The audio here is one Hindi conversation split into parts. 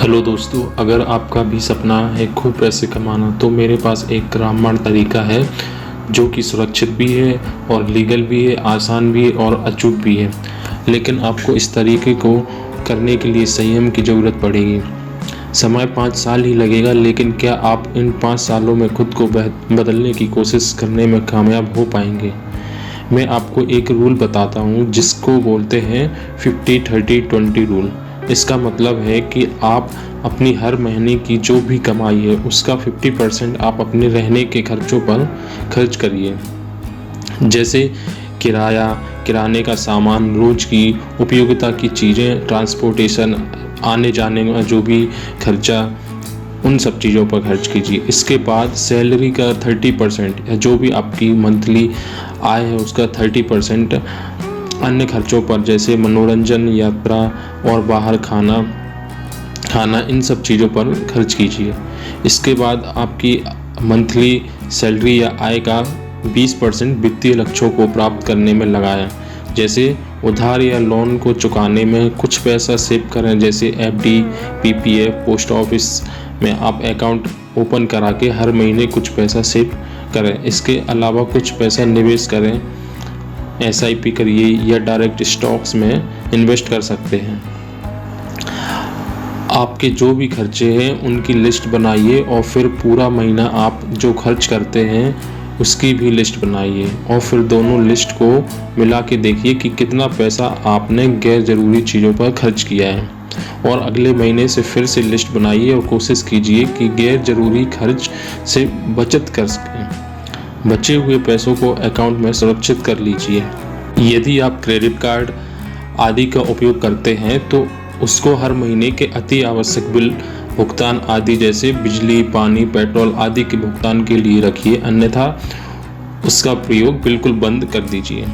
हेलो दोस्तों, अगर आपका भी सपना है खूब पैसे कमाना तो मेरे पास एक रामबाण तरीका है जो कि सुरक्षित भी है और लीगल भी है, आसान भी है और अचूक भी है। लेकिन आपको इस तरीके को करने के लिए संयम की ज़रूरत पड़ेगी। समय 5 साल ही लगेगा, लेकिन क्या आप इन 5 सालों में खुद को बदलने की कोशिश करने में कामयाब हो पाएंगे? मैं आपको एक रूल बताता हूँ जिसको बोलते हैं 50-30-20 रूल। इसका मतलब है कि आप अपनी हर महीने की जो भी कमाई है उसका 50% आप अपने रहने के खर्चों पर खर्च करिए। जैसे किराया, किराने का सामान, रोज की उपयोगिता की चीज़ें, ट्रांसपोर्टेशन, आने जाने का जो भी खर्चा, उन सब चीज़ों पर खर्च कीजिए। इसके बाद सैलरी का 30% या जो भी आपकी मंथली आय है उसका 30% अन्य खर्चों पर, जैसे मनोरंजन, यात्रा और बाहर खाना इन सब चीज़ों पर खर्च कीजिए। इसके बाद आपकी मंथली सैलरी या आय का 20% वित्तीय लक्ष्यों को प्राप्त करने में लगाएं। जैसे उधार या लोन को चुकाने में कुछ पैसा सेव करें, जैसे एफडी, पीपीएफ, पोस्ट ऑफिस में आप अकाउंट ओपन करा के हर महीने कुछ पैसा सेव करें। इसके अलावा कुछ पैसा निवेश करें, एसआईपी करिए या डायरेक्ट स्टॉक्स में इन्वेस्ट कर सकते हैं। आपके जो भी खर्चे हैं उनकी लिस्ट बनाइए और फिर पूरा महीना आप जो खर्च करते हैं उसकी भी लिस्ट बनाइए और फिर दोनों लिस्ट को मिला के देखिए कि कितना पैसा आपने गैर ज़रूरी चीज़ों पर खर्च किया है। और अगले महीने से फिर से लिस्ट बनाइए और कोशिश कीजिए कि गैर ज़रूरी खर्च से बचत कर सकें। बचे हुए पैसों को अकाउंट में सुरक्षित कर लीजिए। यदि आप क्रेडिट कार्ड आदि का उपयोग करते हैं तो उसको हर महीने के अति आवश्यक बिल भुगतान आदि, जैसे बिजली, पानी, पेट्रोल आदि के भुगतान के लिए रखिए, अन्यथा उसका प्रयोग बिल्कुल बंद कर दीजिए।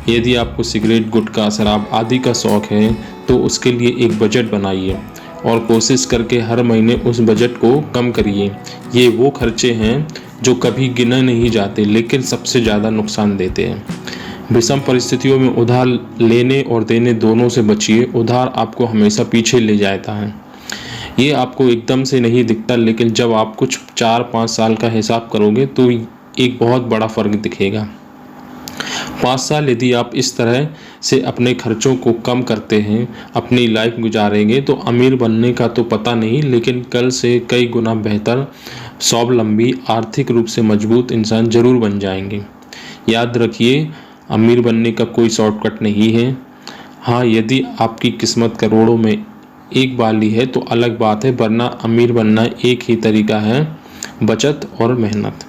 यदि आपको सिगरेट, गुटखा, शराब आदि का शौक है तो उसके लिए एक बजट बनाइए और कोशिश करके हर महीने उस बजट को कम करिए। ये वो खर्चे हैं जो कभी गिने नहीं जाते लेकिन सबसे ज़्यादा नुकसान देते हैं। विषम परिस्थितियों में उधार लेने और देने दोनों से बचिए। उधार आपको हमेशा पीछे ले जाता है। ये आपको एकदम से नहीं दिखता, लेकिन जब आप कुछ 4-5 साल का हिसाब करोगे तो एक बहुत बड़ा फ़र्क दिखेगा। 5 साल यदि आप इस तरह से अपने खर्चों को कम करते हैं, अपनी लाइफ गुजारेंगे तो अमीर बनने का तो पता नहीं, लेकिन कल से कई गुना बेहतर, स्वावलंबी, आर्थिक रूप से मजबूत इंसान जरूर बन जाएंगे। याद रखिए, अमीर बनने का कोई शॉर्टकट नहीं है। हाँ, यदि आपकी किस्मत करोड़ों में एक वाली है तो अलग बात है, वरना अमीर बनना एक ही तरीका है, बचत और मेहनत।